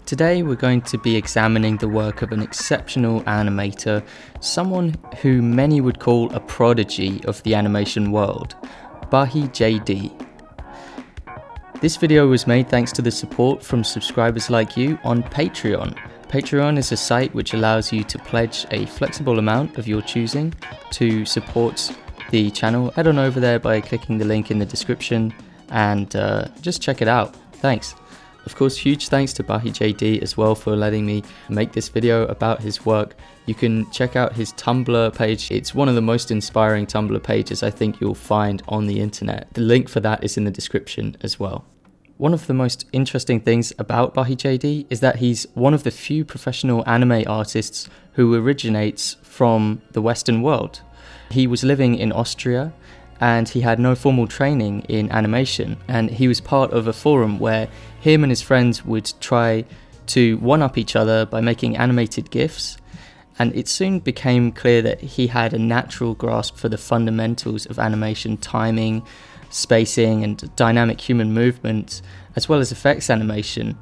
Today we're going to be examining the work of an exceptional animator, someone who many would call a prodigy of the animation world, Bahi JD. This video was made thanks to the support from subscribers like you on Patreon. Patreon is a site which allows you to pledge a flexible amount of your choosing to support the channel. Head on over there by clicking the link in the description and just check it out. Thanks. Of course, huge thanks to Bahi JD as well for letting me make this video about his work. You can check out his Tumblr page. It's one of the most inspiring Tumblr pages I think you'll find on the internet. The link for that is in the description as well. One of the most interesting things about Bahi JD is that he's one of the few professional anime artists who originates from the Western world. He was living in Austria and he had no formal training in animation, and he was part of a forum where him and his friends would try to one-up each other by making animated GIFs, and it soon became clear that he had a natural grasp for the fundamentals of animation, timing, spacing and dynamic human movement, as well as effects animation,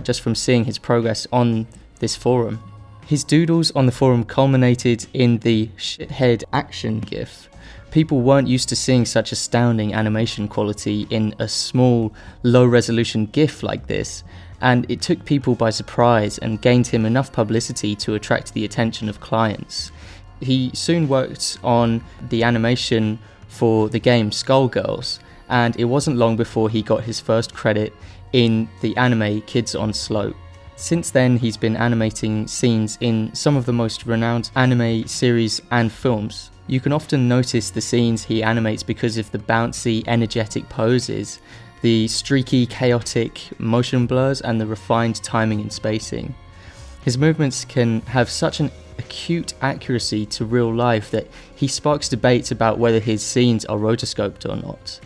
just from seeing his progress on this forum. His doodles on the forum culminated in the shithead action GIF. People weren't used to seeing such astounding animation quality in a small, low-resolution GIF like this, and it took people by surprise and gained him enough publicity to attract the attention of clients. He soon worked on the animation for the game Skullgirls, and it wasn't long before he got his first credit in the anime Kids on Slope. Since then, he's been animating scenes in some of the most renowned anime series and films. You can often notice the scenes he animates because of the bouncy, energetic poses, the streaky, chaotic motion blurs, and the refined timing and spacing. His movements can have such an acute accuracy to real life that he sparks debates about whether his scenes are rotoscoped or not.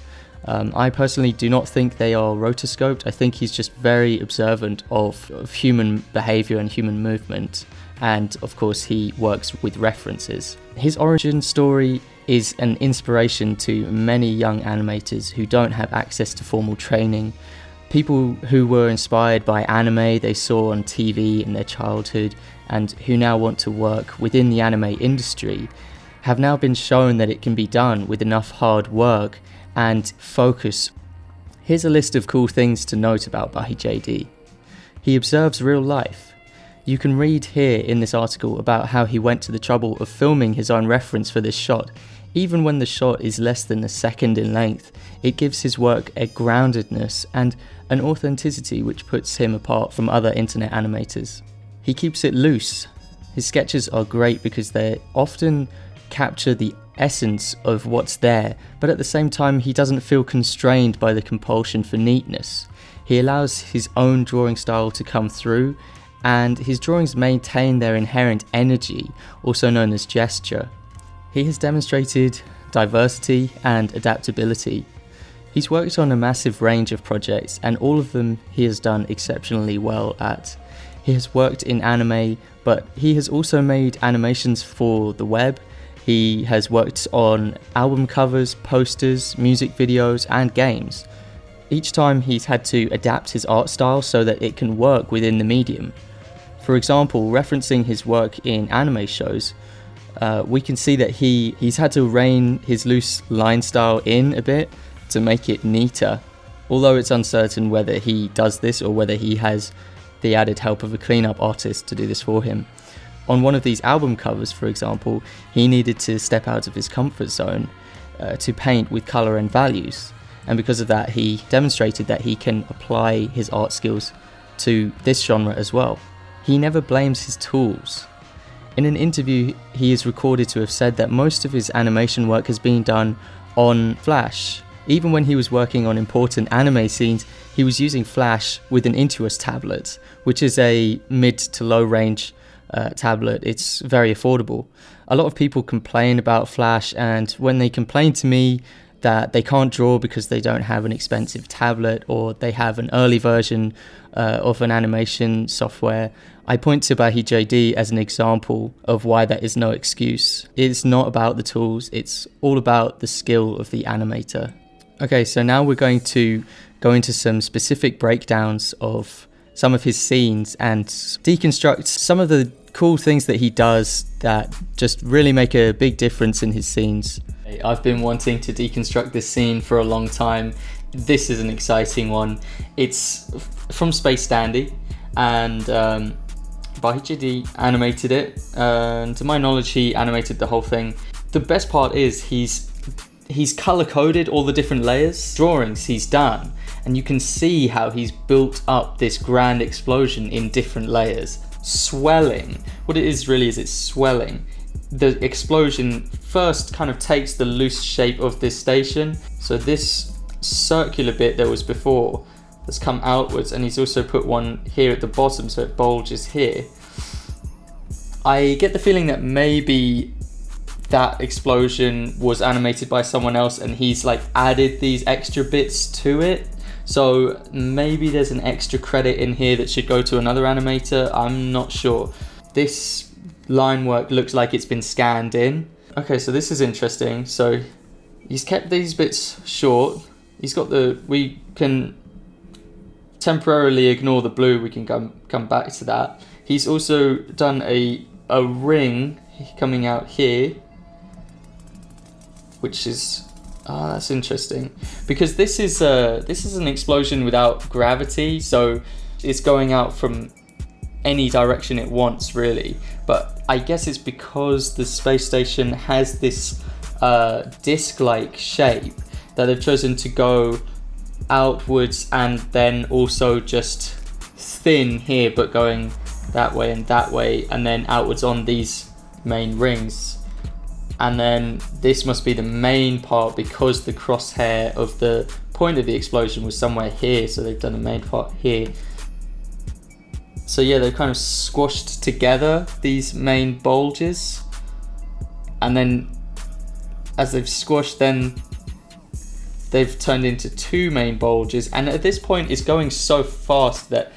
I personally do not think they are rotoscoped. I think he's just very observant of human behavior and human movement. And of course he works with references. His origin story is an inspiration to many young animators who don't have access to formal training. People who were inspired by anime they saw on TV in their childhood and who now want to work within the anime industry have now been shown that it can be done with enough hard work and focus. Here's a list of cool things to note about Bahi JD. He observes real life. You can read here in this article about how he went to the trouble of filming his own reference for this shot. Even when the shot is less than a second in length, it gives his work a groundedness and an authenticity which puts him apart from other internet animators. He keeps it loose. His sketches are great because they often capture the essence of what's there, but at the same time he doesn't feel constrained by the compulsion for neatness. He allows his own drawing style to come through, and his drawings maintain their inherent energy, also known as gesture. He has demonstrated diversity and adaptability. He's worked on a massive range of projects, and all of them he has done exceptionally well at. He has worked in anime, but he has also made animations for the web. He has worked on album covers, posters, music videos, and games. Each time he's had to adapt his art style so that it can work within the medium. For example, referencing his work in anime shows, we can see that he's had to rein his loose line style in a bit to make it neater, although it's uncertain whether he does this or whether he has the added help of a cleanup artist to do this for him. On one of these album covers, for example, he needed to step out of his comfort zone to paint with colour and values, and because of that he demonstrated that he can apply his art skills to this genre as well. He never blames his tools. In an interview, he is recorded to have said that most of his animation work has been done on Flash. Even when he was working on important anime scenes, he was using Flash with an Intuos tablet, which is a mid to low range tablet. It's very affordable. A lot of people complain about Flash, and when they complain to me that they can't draw because they don't have an expensive tablet or they have an early version of an animation software, I point to Bahi JD as an example of why that is no excuse. It's not about the tools, it's all about the skill of the animator. Okay, so now we're going to go into some specific breakdowns of some of his scenes and deconstruct some of the cool things that he does that just really make a big difference in his scenes. I've been wanting to deconstruct this scene for a long time. This is an exciting one. It's from Space Dandy, and BahiJD animated it, and to my knowledge he animated the whole thing. The best part is he's color coded all the different layers, drawings he's done, and you can see how he's built up this grand explosion in different layers. Swelling. What it is really is it's swelling. The explosion first kind of takes the loose shape of this station. So this circular bit that was before has come outwards, and he's also put one here at the bottom so it bulges here. I get the feeling that maybe that explosion was animated by someone else and he's like added these extra bits to it. So maybe there's an extra credit in here that should go to another animator. I'm not sure. This line work looks like it's been scanned in. Okay, so this is interesting. So he's kept these bits short. He's got we can temporarily ignore the blue. We can come back to that. He's also done a ring coming out here, which is that's interesting, because this is an explosion without gravity, so it's going out from any direction it wants really. But I guess it's because the space station has this disc-like shape that they've chosen to go outwards and then also just thin here, but going that way and then outwards on these main rings. And then this must be the main part because the crosshair of the point of the explosion was somewhere here, so they've done the main part here. So yeah, they've kind of squashed together these main bulges, and then as they've squashed, then they've turned into two main bulges, and at this point it's going so fast that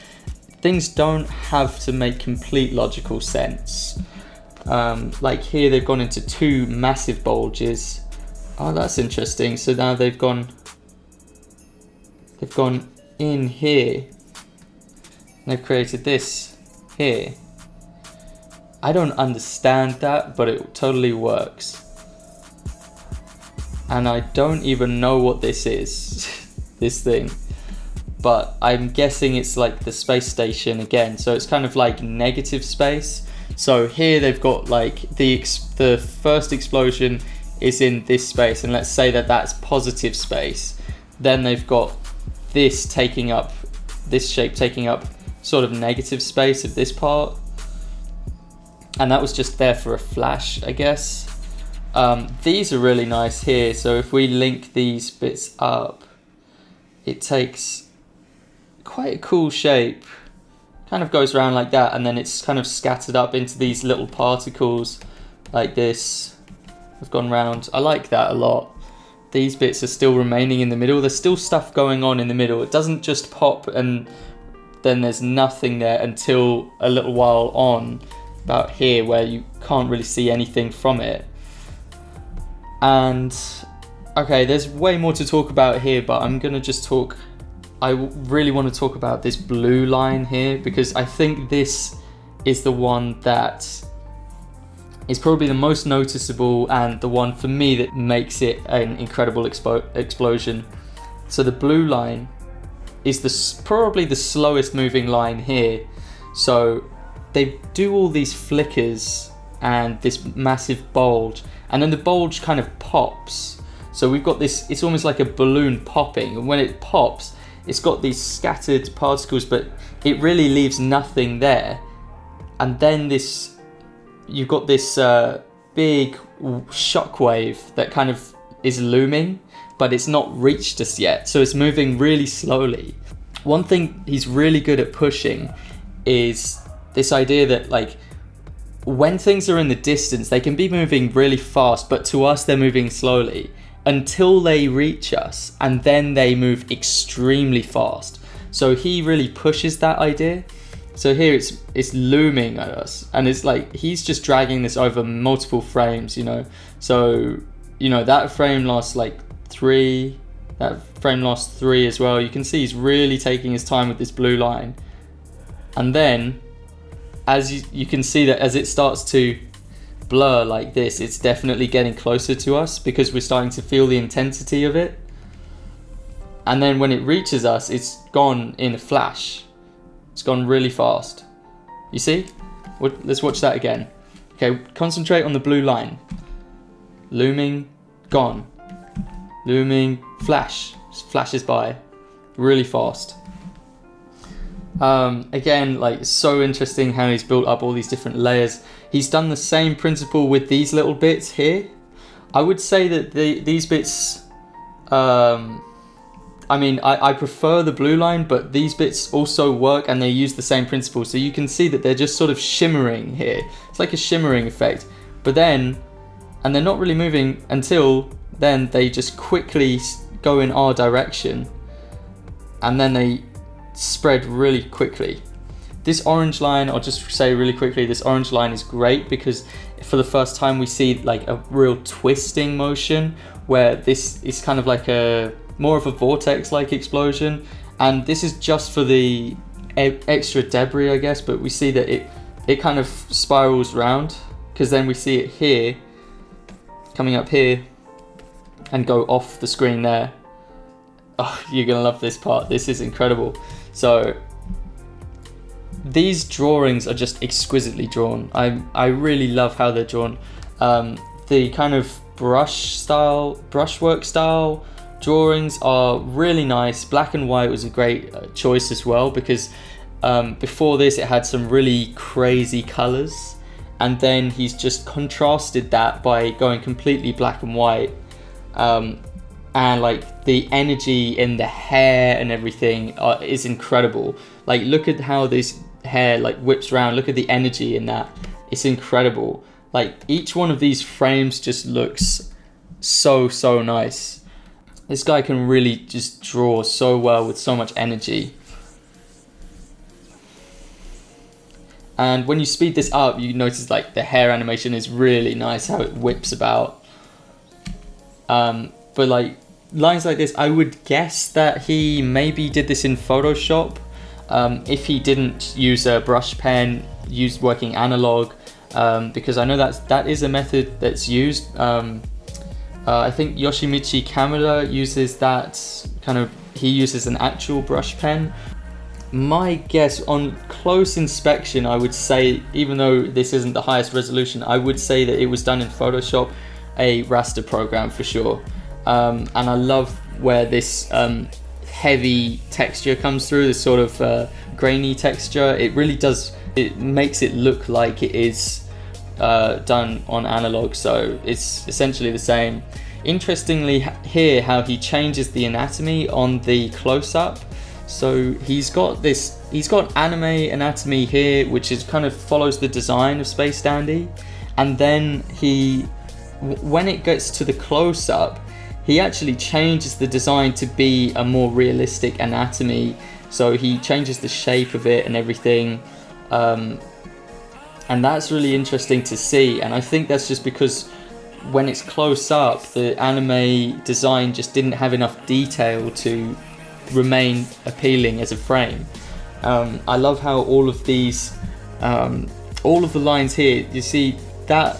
things don't have to make complete logical sense. Like here they've gone into two massive bulges. Oh, that's interesting. So now they've gone in here. They've created this here. I don't understand that, but it totally works. And I don't even know what this is, this thing. But I'm guessing it's like the space station again. So it's kind of like negative space. So here they've got like the first explosion is in this space, and let's say that that's positive space. Then they've got this taking up, this shape taking up sort of negative space of this part. And that was just there for a flash, I guess. These are really nice here. So if we link these bits up, it takes quite a cool shape. Kind of goes around like that, and then it's kind of scattered up into these little particles like this. I've gone round. I like that a lot. These bits are still remaining in the middle. There's still stuff going on in the middle. It doesn't just pop and then there's nothing there until a little while on, about here, where you can't really see anything from it. And okay, there's way more to talk about here, but I'm gonna just talk. I really want to talk about this blue line here, because I think this is the one that is probably the most noticeable and the one for me that makes it an incredible explosion. So the blue line is probably the slowest moving line here. So they do all these flickers and this massive bulge, and then the bulge kind of pops. So we've got this, it's almost like a balloon popping, and when it pops, it's got these scattered particles, but it really leaves nothing there. And then you've got this big shockwave that kind of is looming, but it's not reached us yet. So it's moving really slowly. One thing he's really good at pushing is this idea that like when things are in the distance, they can be moving really fast, but to us they're moving slowly until they reach us, and then they move extremely fast. So he really pushes that idea. So here it's looming at us, and it's like he's just dragging this over multiple frames, you know. So, you know, that frame lasts like 3, that frame lasts 3 as well. You can see he's really taking his time with this blue line. And then as you can see that as it starts to blur like this, it's definitely getting closer to us because we're starting to feel the intensity of it. And then when it reaches us, it's gone in a flash. It's gone really fast. You see? Let's watch that again. Okay, concentrate on the blue line. Looming, gone. Looming, flash. Just flashes by really fast. Again, like, so interesting how he's built up all these different layers. He's done the same principle with these little bits here. I would say that these bits, I mean, I prefer the blue line, but these bits also work and they use the same principle. So you can see that they're just sort of shimmering here. It's like a shimmering effect. But then, and they're not really moving until then they just quickly go in our direction. And then they spread really quickly. This orange line, I'll just say really quickly, this orange line is great because for the first time we see like a real twisting motion where this is kind of like more of a vortex-like explosion, and this is just for the extra debris, I guess, but we see that it kind of spirals round because then we see it here, coming up here and go off the screen there. Oh, you're gonna love this part. This is incredible. So these drawings are just exquisitely drawn. I really love how they're drawn. The kind of brushwork style drawings are really nice. Black and white was a great choice as well because before this it had some really crazy colors, and then he's just contrasted that by going completely black and white. And like the energy in the hair and everything is incredible. Like, look at how this hair like whips around. Look at the energy in that. It's incredible. Like, each one of these frames just looks so nice. This guy can really just draw so well with so much energy. And when you speed this up, you notice like the hair animation is really nice, how it whips about. But like lines like this, I would guess that he maybe did this in Photoshop. If he didn't use a brush pen, used working analog, because I know that is a method that's used. I think Yoshimichi Kamura uses that he uses an actual brush pen. My guess on close inspection, I would say, even though this isn't the highest resolution, I would say that it was done in Photoshop, a raster program for sure. And I love where this heavy texture comes through, this sort of grainy texture. It really does, it makes it look like it is done on analog, so it's essentially the same. Interestingly here, how he changes the anatomy on the close-up. So he's got anime anatomy here, which is kind of follows the design of Space Dandy, and then when it gets to the close-up, he actually changes the design to be a more realistic anatomy. So he changes the shape of it and everything. And that's really interesting to see. And I think that's just because when it's close up, the anime design just didn't have enough detail to remain appealing as a frame. I love how all of these, all of the lines here, you see that,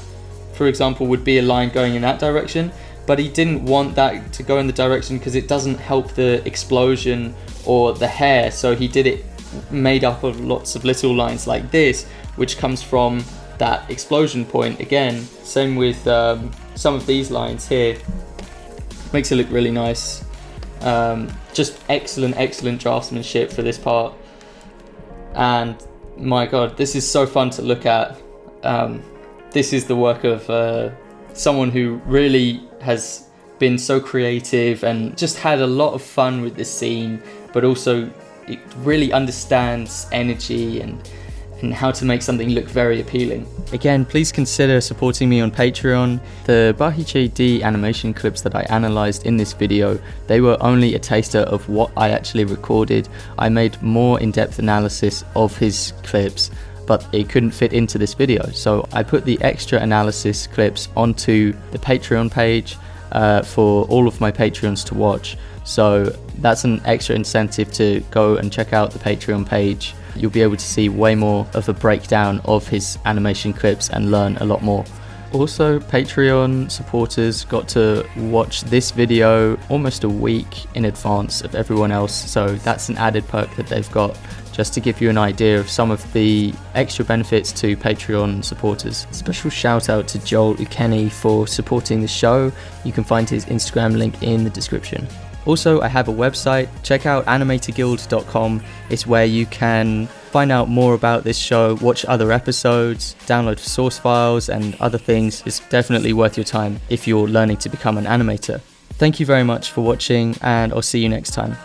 for example, would be a line going in that direction, but he didn't want that to go in the direction because it doesn't help the explosion or the hair. So he did it made up of lots of little lines like this, which comes from that explosion point. Again, same with some of these lines here. Makes it look really nice. Just excellent draftsmanship for this part. And my god, this is so fun to look at. This is the work of someone who really has been so creative and just had a lot of fun with this scene, but also it really understands energy and how to make something look very appealing. Again, please consider supporting me on Patreon. The Bahi JD animation clips that I analysed in this video, they were only a taster of what I actually recorded. I made more in-depth analysis of his clips, but it couldn't fit into this video. So I put the extra analysis clips onto the Patreon page for all of my Patreons to watch. So that's an extra incentive to go and check out the Patreon page. you'll be able to see way more of a breakdown of his animation clips and learn a lot more. Also, Patreon supporters got to watch this video almost a week in advance of everyone else, so that's an added perk that they've got, just to give you an idea of some of the extra benefits to Patreon supporters. Special shout out to Joel Ukeni for supporting the show. You can find his Instagram link in the description. Also, I have a website. Check out animatorguild.com. It's where you can find out more about this show, watch other episodes, download source files and other things. It's definitely worth your time if you're learning to become an animator. Thank you very much for watching, and I'll see you next time.